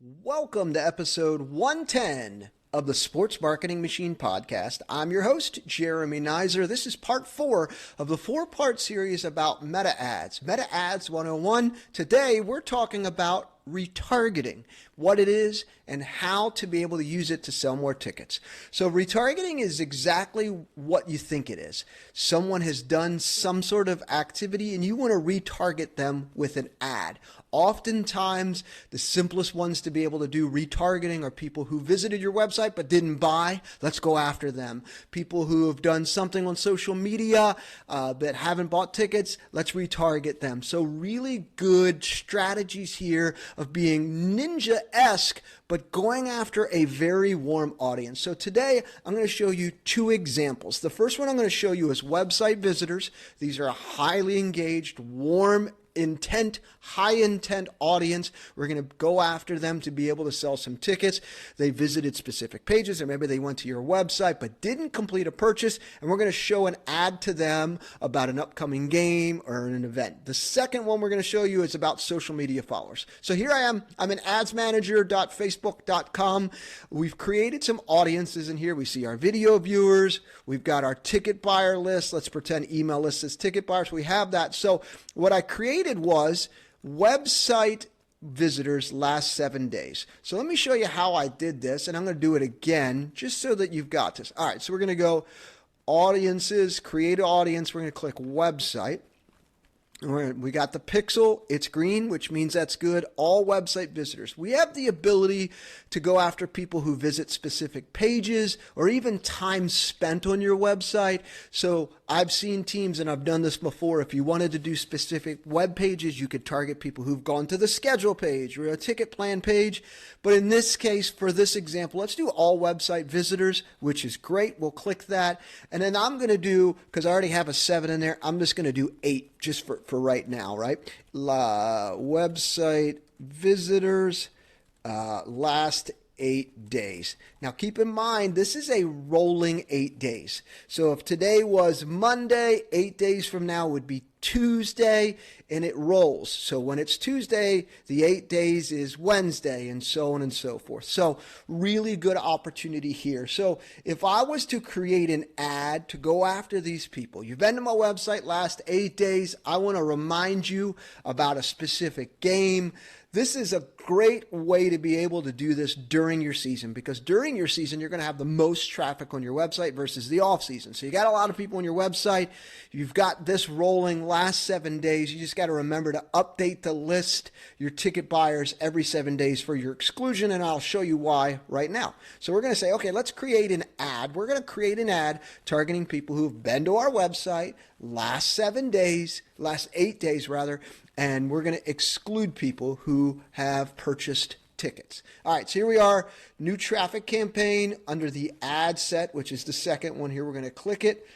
Welcome to episode 110 of the Sports Marketing Machine podcast. I'm your host, Jeremy Neisser. This is part 4 of the 4-part series about meta ads. Meta ads 101. Today, we're talking about retargeting, what it is and how to be able to use it to sell more tickets. So retargeting is exactly what you think it is. Someone has done some sort of activity and you want to retarget them with an ad. Oftentimes, the simplest ones to be able to do retargeting are people who visited your website but didn't buy. Let's go after them. People who have done something on social media that haven't bought tickets, let's retarget them. So really good strategies here of being ninja-esque but going after a very warm audience. So today, I'm going to show you 2 examples. The first one I'm going to show you is website visitors. These are a highly engaged, warm, high intent audience. We're going to go after them to be able to sell some tickets. They visited specific pages, or maybe they went to your website but didn't complete a purchase, and we're going to show an ad to them about an upcoming game or an event. The second one we're going to show you is about social media followers. So here I am. I'm in adsmanager.facebook.com. We've created some audiences in here. We see our video viewers. We've got our ticket buyer list. Let's pretend email list is ticket buyers. We have that. So what I created was website visitors last 7 days. So let me show you how I did this, and I'm going to do it again just so that you've got this. All right, so we're going to go audiences, create an audience. We're going to click website. We got the pixel, it's green, which means that's good. All website visitors. We have the ability to go after people who visit specific pages or even time spent on your website. So I've seen teams, and I've done this before, if you wanted to do specific web pages, you could target people who've gone to the schedule page or a ticket plan page. But in this case, for this example, let's do all website visitors, which is great. We'll click that. And then I'm going to do, because I already have a 7 in there, I'm just going to do 8 just for right now, right? Website visitors last 8 days. Now keep in mind, this is a rolling 8 days. So if today was Monday, 8 days from now would be Tuesday, and it rolls. So when it's Tuesday, the 8 days is Wednesday, and so on and so forth. So really good opportunity here. So if I was to create an ad to go after these people, you've been to my website last 8 days, I want to remind you about a specific game. This is a great way to be able to do this during your season, because during your season, you're going to have the most traffic on your website versus the off season. So you got a lot of people on your website. You've got this rolling last 7 days. You just got to remember to update the list, your ticket buyers every 7 days for your exclusion. And I'll show you why right now. So we're going to say, okay, let's create an ad. We're going to create an ad targeting people who've been to our website last 7 days, last 8 days rather, and we're going to exclude people who have purchased tickets. All right, so here we are, new traffic campaign under the ad set, which is the second one here. We're going to click it.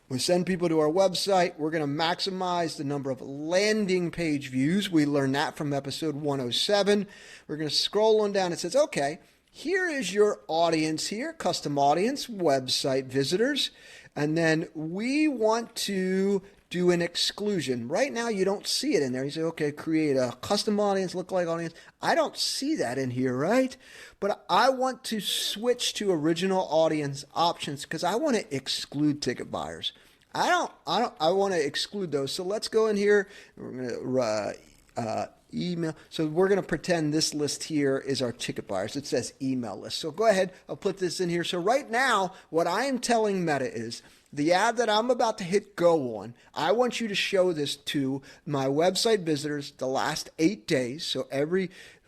We send people to our website. We're going to maximize the number of landing page views. We learned that from episode 107. We're going to scroll on down. It says, okay, here is your audience here, custom audience, website visitors. And then we want to do an exclusion. Right now, you don't see it in there. You say, okay, create a custom audience, lookalike audience. I don't see that in here, right? But I want to switch to original audience options because I want to exclude ticket buyers. I want to exclude those. So let's go in here. We're going to email. So we're going to pretend this list here is our ticket buyers. It says email list. So go ahead. I'll put this in here. So right now, what I am telling Meta is the ad that I'm about to hit go on, I want you to show this to my website visitors the last 8 days. So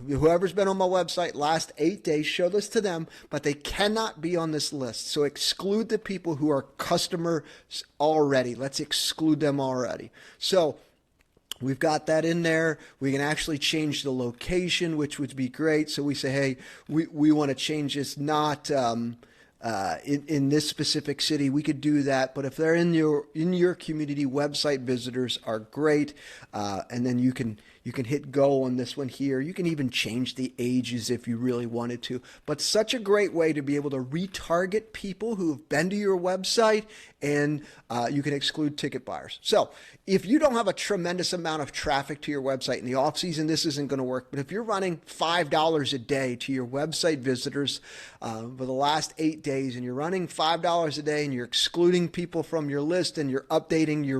whoever's been on my website last 8 days, show this to them, but they cannot be on this list. So exclude the people who are customers already. Let's exclude them already. So we've got that in there. We can actually change the location, which would be great. So we say, hey, we want to change this not in this specific city. We could do that. But if they're in your community, website visitors are great. And then you can You can hit go on this one here. You can even change the ages if you really wanted to. But such a great way to be able to retarget people who have been to your website, and you can exclude ticket buyers. So if you don't have a tremendous amount of traffic to your website in the off season, this isn't going to work. But if you're running $5 a day to your website visitors for the last 8 days, and you're running $5 a day, and you're excluding people from your list, and you're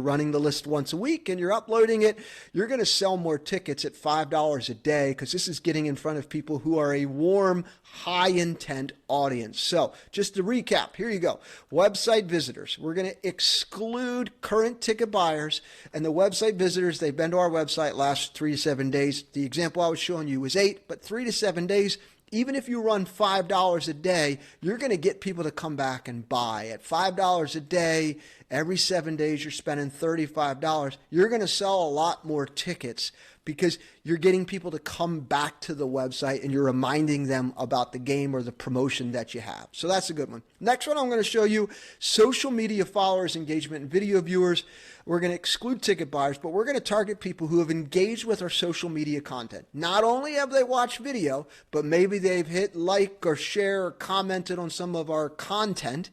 running the list once a week, and you're uploading it, you're going to sell more tickets at $5 a day, because this is getting in front of people who are a warm, high intent audience. So just to recap, here you go. Website visitors. We're going to exclude current ticket buyers and the website visitors. They've been to our website last 3 to 7 days. The example I was showing you was 8, but 3 to 7 days. Even if you run $5 a day, you're going to get people to come back and buy. At $5 a day, every 7 days, you're spending $35. You're going to sell a lot more tickets because you're getting people to come back to the website and you're reminding them about the game or the promotion that you have. So that's a good one. Next one I'm going to show you, social media followers, engagement, and video viewers. We're going to exclude ticket buyers, but we're going to target people who have engaged with our social media content. Not only have they watched video, but maybe they've hit like or share or commented on some of our content.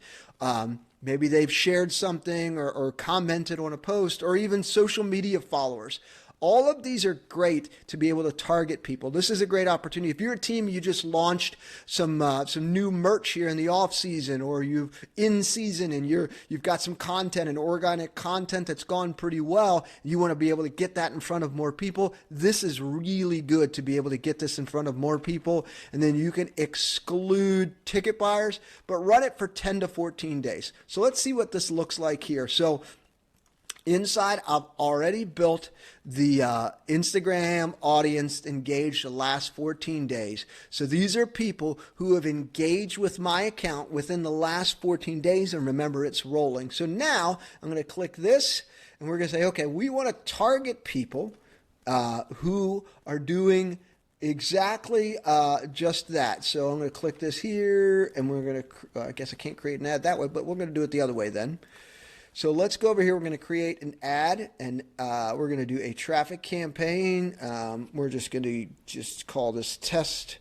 Maybe they've shared something or commented on a post, or even social media followers. All of these are great to be able to target people. This is a great opportunity. If you're a team, you just launched some new merch here in the off season, or you've in season and you've got some content and organic content that's gone pretty well. You want to be able to get that in front of more people. This is really good to be able to get this in front of more people. And then you can exclude ticket buyers, but run it for 10 to 14 days. So let's see what this looks like here. So inside, I've already built the Instagram audience engaged the last 14 days. So these are people who have engaged with my account within the last 14 days. And remember, it's rolling. So now I'm going to click this and we're going to say, okay, we want to target people who are doing exactly just that. So I'm going to click this here and we're going to, I guess I can't create an ad that way, but we're going to do it the other way then. So let's go over here. We're going to create an ad, and we're going to do a traffic campaign. We're just going to call this test,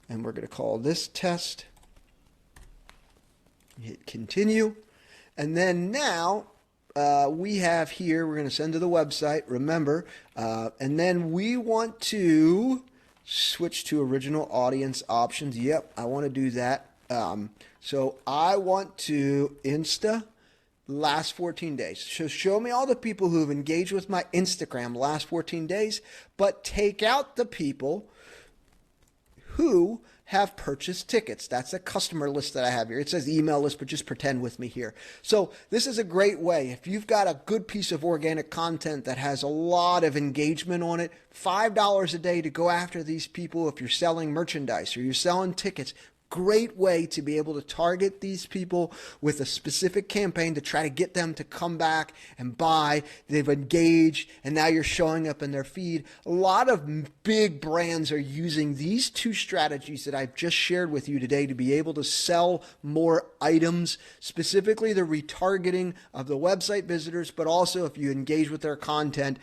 and we're going to call this test. Hit continue. And then now we have here, we're going to send to the website, remember, and then we want to switch to original audience options. Yep, I want to do that. So I want to last 14 days. So show me all the people who have engaged with my Instagram last 14 days, but take out the people who have purchased tickets. That's a customer list that I have here. It says email list, but just pretend with me here. So this is a great way. If you've got a good piece of organic content that has a lot of engagement on it, $5 a day to go after these people. If you're selling merchandise or you're selling tickets, great way to be able to target these people with a specific campaign to try to get them to come back and buy. They've engaged, and now you're showing up in their feed. A lot of big brands are using these two strategies that I've just shared with you today to be able to sell more items, specifically the retargeting of the website visitors, but also if you engage with their content,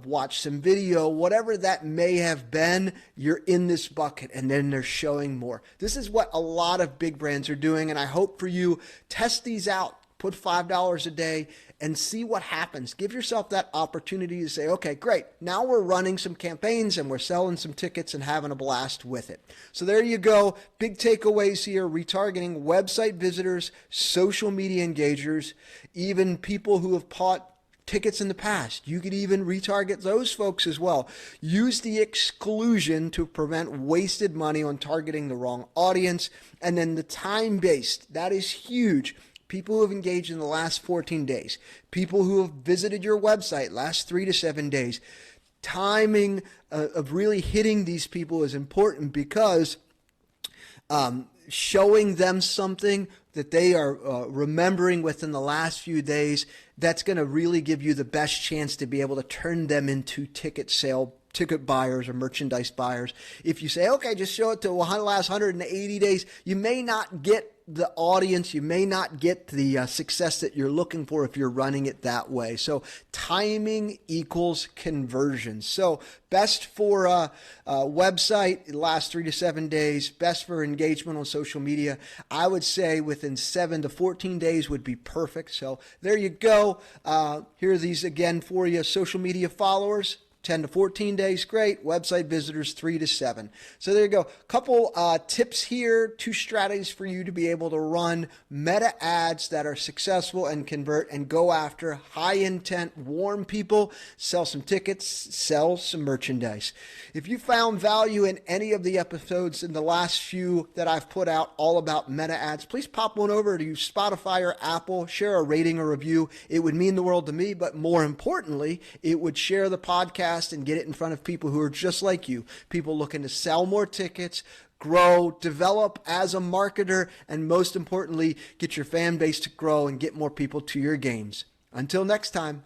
watch some video, whatever that may have been, you're in this bucket, and then they're showing more. This is what a lot of big brands are doing, and I hope for you, test these out. Put $5 a day and see what happens. Give yourself that opportunity to say, okay, great. Now we're running some campaigns and we're selling some tickets and having a blast with it. So there you go. Big takeaways here. Retargeting website visitors, social media engagers, even people who have bought tickets in the past. You could even retarget those folks as well. Use the exclusion to prevent wasted money on targeting the wrong audience. And then the time-based, that is huge. People who have engaged in the last 14 days, people who have visited your website last 3 to 7 days. Timing of really hitting these people is important because showing them something that they are remembering within the last few days, that's going to really give you the best chance to be able to turn them into ticket buyers or merchandise buyers. If you say, okay, just show it to the last 180 days, you may not get the audience. You may not get the success that you're looking for if you're running it that way. So timing equals conversion. So best for a website, it lasts 3 to 7 days. Best for engagement on social media, I would say within 7 to 14 days would be perfect. So there you go. Here are these again for you. Social media followers, 10 to 14 days, great. Website visitors, 3 to 7. So there you go. Couple tips here, 2 strategies for you to be able to run meta ads that are successful and convert and go after high intent, warm people, sell some tickets, sell some merchandise. If you found value in any of the episodes in the last few that I've put out all about meta ads, please pop one over to Spotify or Apple, share a rating or review. It would mean the world to me, but more importantly, it would share the podcast and get it in front of people who are just like you, people looking to sell more tickets, grow, develop as a marketer, and most importantly, get your fan base to grow and get more people to your games. Until next time.